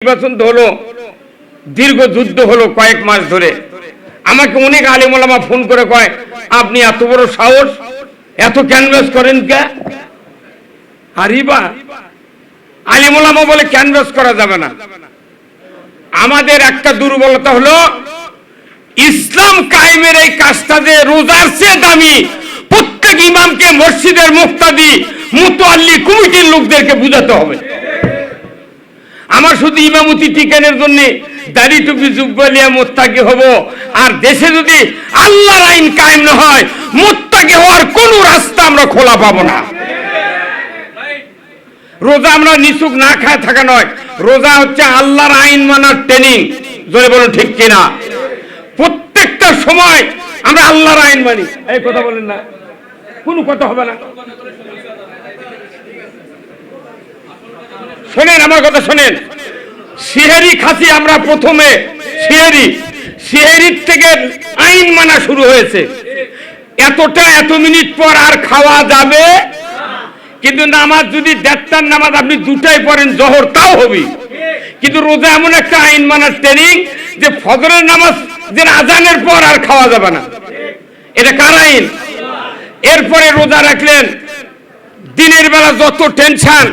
নির্বাচন তো হলো, দীর্ঘ যুদ্ধ হলো কয়েক মাস ধরে। আমাকে অনেক আলেম ওলামা ফোন করে কয়, আপনি এত বড় সাহস, এত ক্যানভাস করেন কে? আরিবা আলেম ওলামা বলে ক্যানভাস করা যাবে না। আমাদের একটা দুর্বলতা হলো ইসলাম কায়েমের এই কাজটা যে রোজার চেয়ে দামি, প্রত্যেক ইমামকে মসজিদের মুক্তাদি মুতাল্লি কমিটির লোকদেরকে বুঝাতে হবে। আমার শুধু ইমামতি টিকানোর জন্য দাড়ি টুপি জুব্বালিয়া মোত্তাকি হব, আর দেশে যদি আল্লাহর আইন কায়েম না হয় মোত্তাকি হওয়ার কোন রাস্তা আমরা খোলা পাবো না। রোজা আমরা নিছুক না খায় থাকা নয়, রোজা হচ্ছে আল্লাহর আইন মানার ট্রেনিং। জোরে বলুন ঠিক কিনা? প্রত্যেকটা সময় আমরা আল্লাহর আইন মানি। এই কথা বলেন না, কোনো কথা হবে না। শোনেন আমার কথা, শোনেন। সিহেরি খাসি আমরা প্রথমে সিহেরির থেকে আইন মানা শুরু হয়েছে। এত মিনিট পর আর খাওয়া যাবে, কিন্তু নামাজ যদি 1:30টার নামাজ আপনি 2টায় পড়েন জোহর, তাও হবে। কিন্তু রোজা এমন একটা আইন মানার ট্রেনিং যে ফজরের নামাজ যে আজানের পর আর খাওয়া যাবে না। এটা কার আইন? এরপরে রোজা রাখলেন, দিনের বেলা যত টেনশন,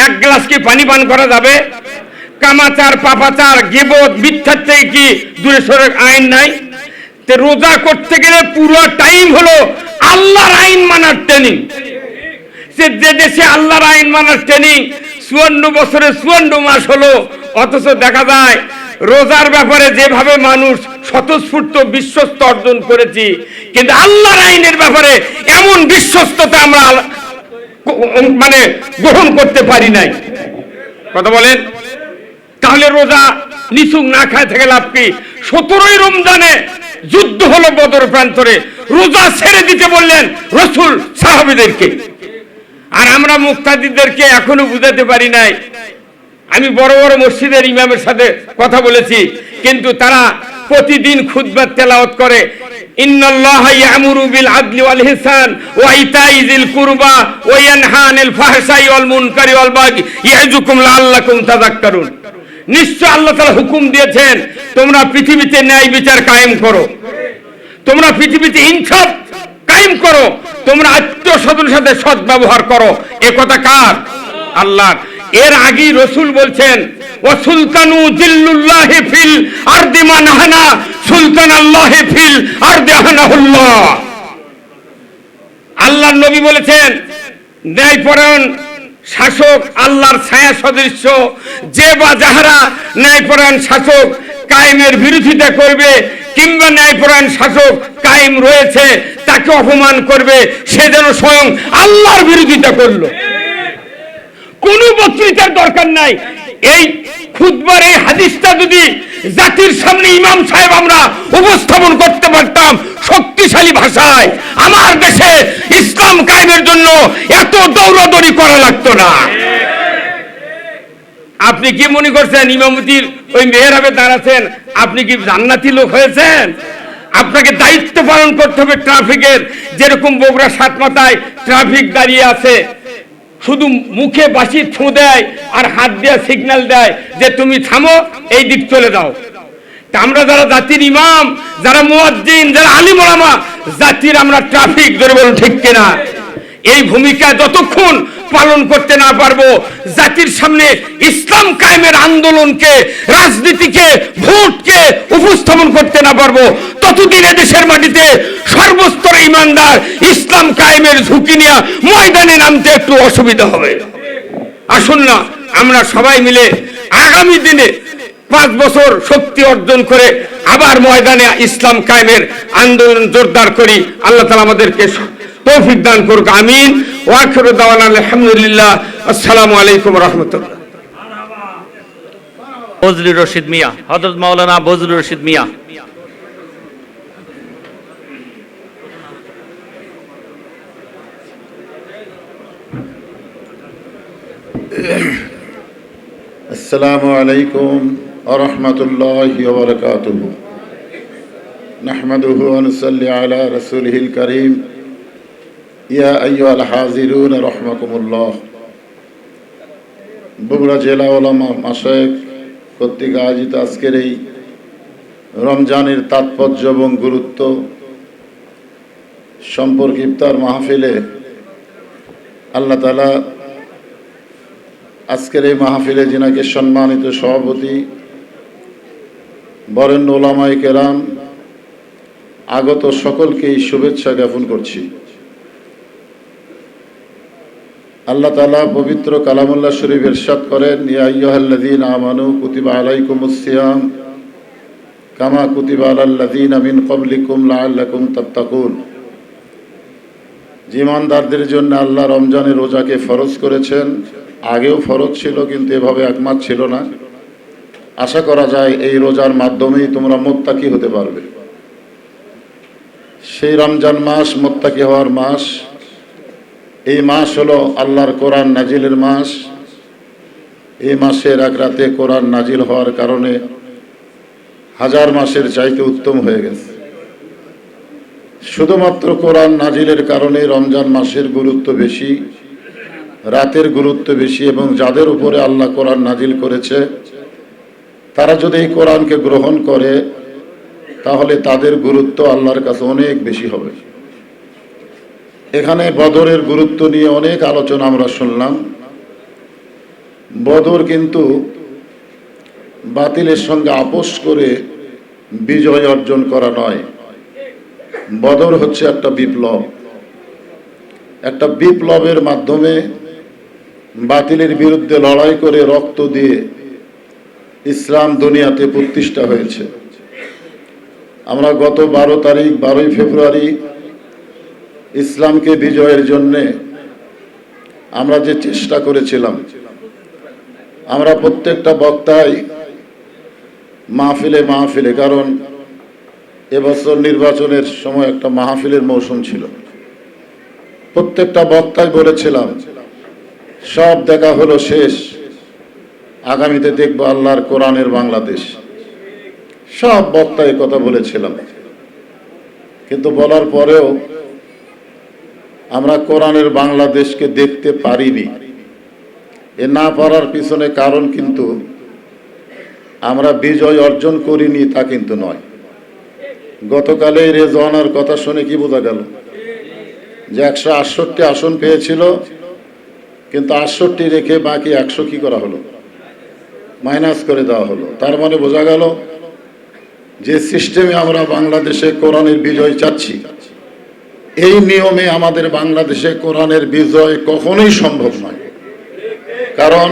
1 গ্লাস কি পানি পান করা যাবে? কামাচার পাপাচার গিবত মিথ্যার থেকে কি দূরে সরে আইন নাই? তে রোজা করতে গেলে পুরো টাইম হলো আল্লাহর আইন মানার ট্রেনিং। যে দেশে আল্লাহর আইন মানার ট্রেনিং 54 বছরে 54 মাস হলো, অথচ দেখা যায় রোজার ব্যাপারে যেভাবে মানুষ স্বতঃস্ফূর্ত বিশ্বস্ত অর্জন করেছি, কিন্তু আল্লাহর আইনের ব্যাপারে এমন বিশ্বস্ততা আমরা মানে গ্রহণ করতে পারি নাই। কথা বলেন। তাহলে রোজা নিছুক না খায় থেকে লাভ কি? 17ই রমজানে যুদ্ধ হলো বদর প্রান্তরে, রোজা ছেড়ে দিতে বললেন রাসূল সাহাবীদেরকে। আর আমরা মুক্তাদিদেরকে এখনো বুঝাতে পারি নাই। আমি বড় বড় মসজিদের ইমামের সাথে কথা বলেছি, কিন্তু তারা প্রতিদিন খুতবা তেলাওয়াত করে, ইন্নাল্লাহা ইয়ামুরু বিল আদলি ওয়াল ইহসান ওয়া ইতাই যিল কুরবা ওয়া ইয়ানহা আনিল ফাহশাই ওয়াল মুনকারি ওয়াল বাগি ইয়াযুকুম লাআল্লাকুম তাযাক্কারুন। নিশ্চয় আল্লাহ তাআলা হুকুম দিয়েছেন, তোমরা পৃথিবীতে ন্যায় বিচার কায়েম করো, তোমরা পৃথিবীতে ইনসাফ কায়েম করো, তোমরা আত্মীয়-স্বজনের সাথে সৎ ব্যবহার করো। এ কথা কার? আল্লাহর। এর আগেই রাসূল বলছেন, ওয়া সুলতানু জিল্লুল্লাহি ফিল আরদি মানহানা সুলতানাল্লাহি ফিল আরদি হানাহুল্লাহ। আল্লাহর নবী বলেছেন, ন্যায়পরায়ণ শাসক আল্লাহর ছায়া সদৃশ্য। যে বা যাহারা ন্যায়পরায়ণ শাসক কায়েমের বিরোধিতা করবে, কিংবা ন্যায়পরায়ণ শাসক কায়েম রয়েছে তাকে অপমান করবে, সে যেন স্বয়ং আল্লাহর বিরোধিতা করলো। কোন বক্তৃতার দরকার নাই। এই খুতবার এই হাদিসটা যদি জাতির সামনে ইমাম সাহেব আমরা উপস্থাপন করতে পারতাম শক্তিশালী ভাষায়, আমার দেশে ইসলাম কায়েমের জন্য এত দৌড়াদৌড়ি করা লাগতো না। আপনি কি মনে করছেন ইমামতির ওই মেহরাবে দাঁড়াচ্ছেন আপনি কি জান্নাতি লোক হয়েছেন? আপনাকে দায়িত্ব পালন করতে হবে ট্রাফিকের। যেরকম বগুড়া সাতমাথায় ট্রাফিক দাঁড়িয়ে আছে, শুধু মুখে বাঁশি ছুঁ দেয় আর হাত দিয়ে সিগন্যাল দেয় যে তুমি থামো, এই দিক চলে যাও। তা আমরা যারা জাতির ইমাম, যারা মুয়াজ্জিন, যারা আলিম ওলামা, জাতির আমরা ট্রাফিক, ধরে বলুন ঠিক কিনা? এই ভূমিকা যতক্ষণ পালন করতে না পারবো, জাতির সামনে ইসলাম কায়েমের আন্দোলনকে, রাজনীতিকে, ভোটকে উপস্থাপন করতে না পারবো, ততদিন এদেশের মাটিতে সর্বস্তরে ইমানদার ইসলাম কায়েমের ঝুঁকি নিয়ে ময়দানে নামতে একটু অসুবিধা হবে। আসুন না আমরা সবাই মিলে আগামী দিনে 5 বছর শক্তি অর্জন করে আবার ময়দানে ইসলাম কায়েমের আন্দোলন জোরদার করি। আল্লাহ তাআলা আমাদেরকে তৌফিক দান করুক। আমিন। ওয়া আখিরু দাওয়ানা আলহামদুলিল্লাহ। আসসালামু আলাইকুম ওয়া রাহমাতুল্লাহ। বজলুর রশিদ মিয়া, হযরত মাওলানা বজলুর রশিদ মিয়া। আসসালামু আলাইকুম ওয়া রাহমাতুল্লাহি ওয়া বারাকাতুহু। নাহমাদুহু ওয়া নুসাল্লি আলা রাসূলিহিল কারীম। ইয়া আইয়ুহাল হাযিরুন রাহমাকুমুল্লাহ। বগুড়া জেলা ওলামা মাশায়েখ, কর্তৃক আয়োজিত আজকের এই রমজানের তাৎপর্য এবং গুরুত্ব সম্পর্কে ইফতার মাহফিলে আল্লাহ তাআলা আজকের এই মাহফিলে যিনাকে সম্মানিত সভাপতি, বরেণ্য ওলামায়ে কেরাম, আগত সকলকেই শুভেচ্ছা জ্ঞাপন করছি। আল্লাহ তাআলা পবিত্র কালামুল্লাহ শরীফ ইরশাদ করেন, ইয়া আইয়ুহাল্লাযীনা আমানু কুতিবা আলাইকুমুস সিয়াম কামা কুতিবা আলাল্লাযীনা মিন ক্বাবলিকুম লাআল্লাকুম তাত্তাকুন। ঈমানদারদের জন্য আল্লাহ রমজানের রোজাকে ফরজ করেছেন। আগেও ফরজ ছিল, কিন্তু এভাবে এক মাস ছিল না। আশা করা যায় এই রোজার মাধ্যমেই তোমরা মুত্তাকি হতে পারবে। সেই রমজান মাস মুত্তাকি হওয়ার মাস। এই মাস হলো আল্লাহর কোরআন নাজিলের মাস। এই মাসের এক রাতে কোরআন নাজিল হওয়ার কারণে হাজার মাসের চাইতে উত্তম হয়ে গেছে। শুধুমাত্র কোরআন নাজিলের কারণে রমজান মাসের গুরুত্ব বেশি, রাতের গুরুত্ব বেশি, এবং যাদের উপরে আল্লাহ কোরআন নাজিল করেছে তারা যদি এই কোরআনকে গ্রহণ করে তাহলে তাদের গুরুত্ব আল্লাহর কাছে অনেক বেশি হবে। এখানে বদরের গুরুত্ব নিয়ে অনেক আলোচনা আমরা শুনলাম। বদর কিন্তু বাতিলের সঙ্গে আপোষ করে বিজয় অর্জন করা নয়। বদর হচ্ছে একটা বিপ্লব। একটা বিপ্লবের মাধ্যমে বাতিলের বিরুদ্ধে লড়াই করে রক্ত দিয়ে ইসলাম দুনিয়াতে প্রতিষ্ঠা হয়েছে। আমরা গত 12 ফেব্রুয়ারি ইসলামকে বিজয়ের জন্যে আমরা যে চেষ্টা করেছিলাম, আমরা প্রত্যেকটা বক্তাই মাহফিলে, কারণ এবছর নির্বাচনের সময় একটা মাহফিলের মৌসুম ছিল, প্রত্যেকটা বক্তাই বলেছিলাম সব দেখা হলো শেষ, আগামীতে দেখবো আল্লাহর কোরআনের বাংলাদেশ। সব বক্তাই কথা বলেছিলাম, কিন্তু বলার পরেও আমরা কোরআনের বাংলাদেশকে দেখতে পারিনি। এ না পারার পিছনে কারণ কিন্তু আমরা বিজয় অর্জন করিনি তা কিন্তু নয়। গতকালে রেজওয়ানার কথা শুনে কি বোঝা গেল? যে 168 আসন পেয়েছিল, কিন্তু 68 রেখে বাকি 100 কি করা হলো? মাইনাস করে দেওয়া হলো। তার মানে বোঝা গেল যে সিস্টেমে আমরা বাংলাদেশে কোরআনের বিজয় চাচ্ছি, এই নিয়মে আমাদের বাংলাদেশে কোরআনের বিজয় কখনোই সম্ভব নয়। কারণ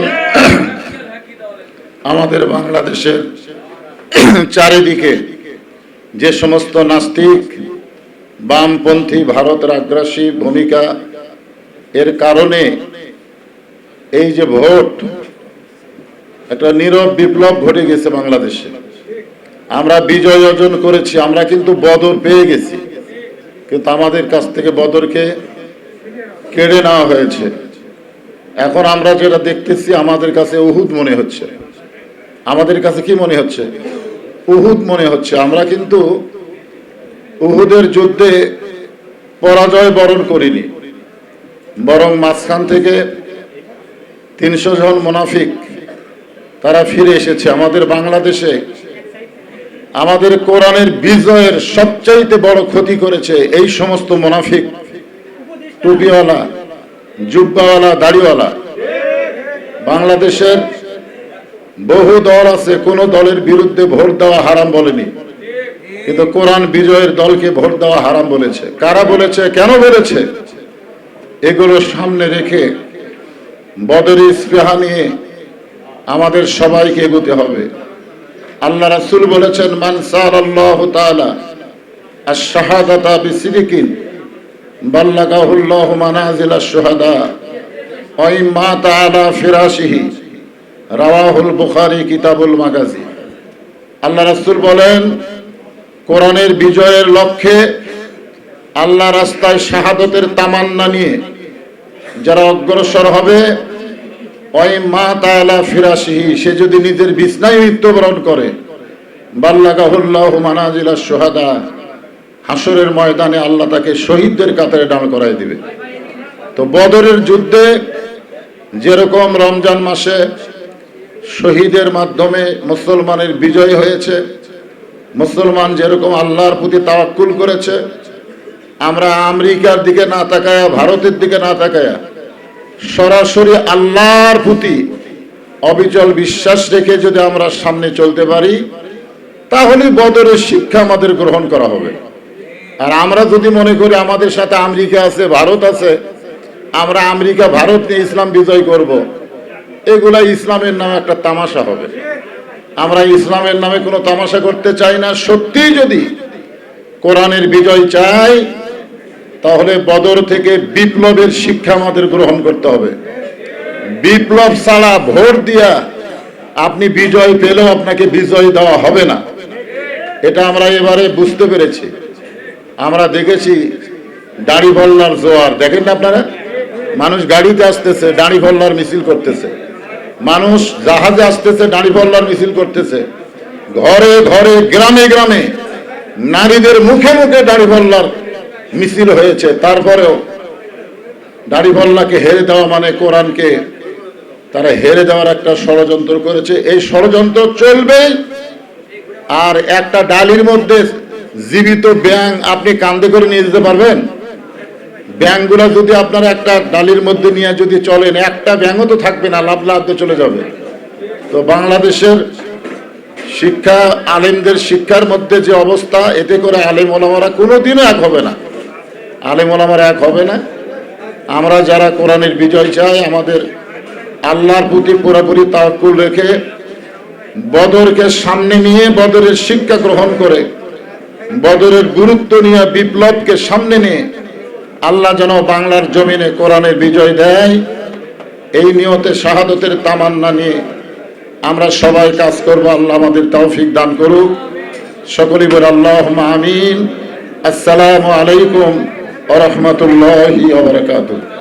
আমাদের বাংলাদেশের চারিদিকে যে সমস্ত নাস্তিক, বামপন্থী, ভারতের আগ্রাসী ভূমিকা, এর কারণে এই যে ভোট, একটা নীরব বিপ্লব ঘটে গেছে বাংলাদেশে। আমরা বিজয় অর্জন করেছি, আমরা কিন্তু বদর পেয়ে গেছি, কিন্তু আমাদের কাছ থেকে বদরকে কেড়ে নেওয়া হয়েছে। এখন আমরা যেটা দেখতেছি আমাদের কাছে উহুদ মনে হচ্ছে। আমাদের কাছে কি মনে হচ্ছে? উহুদ মনে হচ্ছে। আমরা কিন্তু উহুদের যুদ্ধে পরাজয় বরণ করিনি, বরং মাঝখান থেকে 300 জন মুনাফিক তারা ফিরে এসেছে আমাদের বাংলাদেশে। আমাদের কোরআনের বিজয়ের সবচাইতে বড় ক্ষতি করেছে এই সমস্ত মুনাফিক, টুপিওয়ালা, জুব্বাওয়ালা, দাড়িওয়ালা। বাংলাদেশের বহু দল আছে, কোন দলের বিরুদ্ধে ভোট দেওয়া হারাম বলেনি, কিন্তু কোরআন বিজয়ের দলকে ভোট দেওয়া হারাম বলেছে। কারা বলেছে, কেন বলেছে, এগুলো সামনে রেখে বদরের স্পৃহা নিয়ে আমাদের সবাইকে এগোতে হবে। আল্লাহ রাসূল বলেছেন, মান সারাল্লাহু তাআলা আশ-শাহাদাতা বিসিদিকিন বাল্লাগাহুল্লাহু মানাজিলাশ শুহাদা ওয়া ইম্মাতা আলা ফিরাশিহি, রাওয়াহুল বুখারী কিতাবুল মাগাজি। আল্লাহ রাসূল বলেন, কোরআনের বিজয়ের লক্ষ্যে আল্লাহ রাস্তায় শাহাদতের তামান্না নিয়ে যারা অগ্রসর হবে, ওই মা তাআলা ফিরাশিহি, সে যদি নিজের বিছনায় মৃত্যুবরণ করে, বাল্লাগাহুল্লাহু মানাজিলাশ শুহাদা, হাসরের ময়দানে আল্লাহ তাকে শহীদদের কাতারে দাঁড় করায় দিবে। তো বদরের যুদ্ধে যেরকম রমজান মাসে শহীদের মাধ্যমে মুসলমানের বিজয় হয়েছে। মুসলমান যেরকম আল্লাহর প্রতি তাওয়াক্কুল করেছে, আমরা আমেরিকার দিকে না তাকায়া, ভারতের দিকে না তাকায়া সরাসরি আল্লাহর প্রতি অবিচল বিশ্বাস রেখে যদি আমরা সামনে চলতে পারি, তাহলে বদরের শিক্ষা আমাদের গ্রহণ করা হবে। আর আমরা যদি মনে করি আমাদের সাথে আমেরিকা আছে, ভারত আছে, আমরা আমেরিকা ভারত নিয়ে ইসলাম বিজয় করব, এগুলা ইসলামের নামে একটা তামাশা হবে। আমরা ইসলামের নামে কোনো তামাশা করতে চাই না। সত্যি যদি কোরআনের বিজয় চাই, তাহলে বদর থেকে বিপ্লবের শিক্ষা আমাদের গ্রহণ করতে হবে। বিপ্লব ছাড়া ভোট দিয়া আপনি বিজয় পেলেও আপনাকে বিজয় দেওয়া হবে না। এটা আমরা এবারে বুঝতে পেরেছি। আমরা দেখেছি দাড়িপাল্লার জোয়ার, দেখেন না আপনারা? মানুষ গাড়িতে আসতেছে, দাড়িপাল্লার মিছিল করতেছে। মানুষ জাহাজে আসতেছে, দাড়িপাল্লার মিছিল করতেছে। ঘরে ঘরে, গ্রামে গ্রামে, নারীদের মুখে মুখে দাড়িপাল্লার মিছিল হয়েছে। তারপরেও দাড়িপাল্লাকে হেরে দেওয়া মানে কোরআনকে তারা হেরে দেওয়ার একটা ষড়যন্ত্র করেছে। এই ষড়যন্ত্র চলবে। আর একটা ডালির মধ্যে জীবিত ব্যাঙ আপনি কান্দে করে নিয়ে যেতে পারবেন? ব্যাঙগুলা যদি আপনারা একটা ডালির মধ্যে নিয়ে যদি চলেন, একটা ব্যাঙও তো থাকবে না, লাভ লাভ চলে যাবে। তো বাংলাদেশের শিক্ষা, আলেমদের শিক্ষার মধ্যে যে অবস্থা, এতে করে আলেম ওলামারা কোনোদিনও এক হবে না। আলেম ওলামারা এক হবে না। আমরা যারা কোরআনের বিজয় চাই, আমাদের আল্লাহর প্রতি পুরোপুরি তাওয়াক্কুল রেখে বদরকে সামনে নিয়ে বদরের শিক্ষা গ্রহণ করে, বদরের গুরুত্ব নিয়ে, বিপ্লবকে সামনে নিয়ে আল্লাহ যেন বাংলার জমিনে কোরআনের বিজয় দেয়, এই নিয়তে শাহাদতের তামান্না নিয়ে আমরা সবাই কাজ করব। আল্লাহ আমাদের তৌফিক দান করুক। সকলেই বলে আল্লাহুম্মা আমিন। আসসালামু আলাইকুম ওয়া রাহমাতুল্লাহি ওয়া বারাকাতুহু।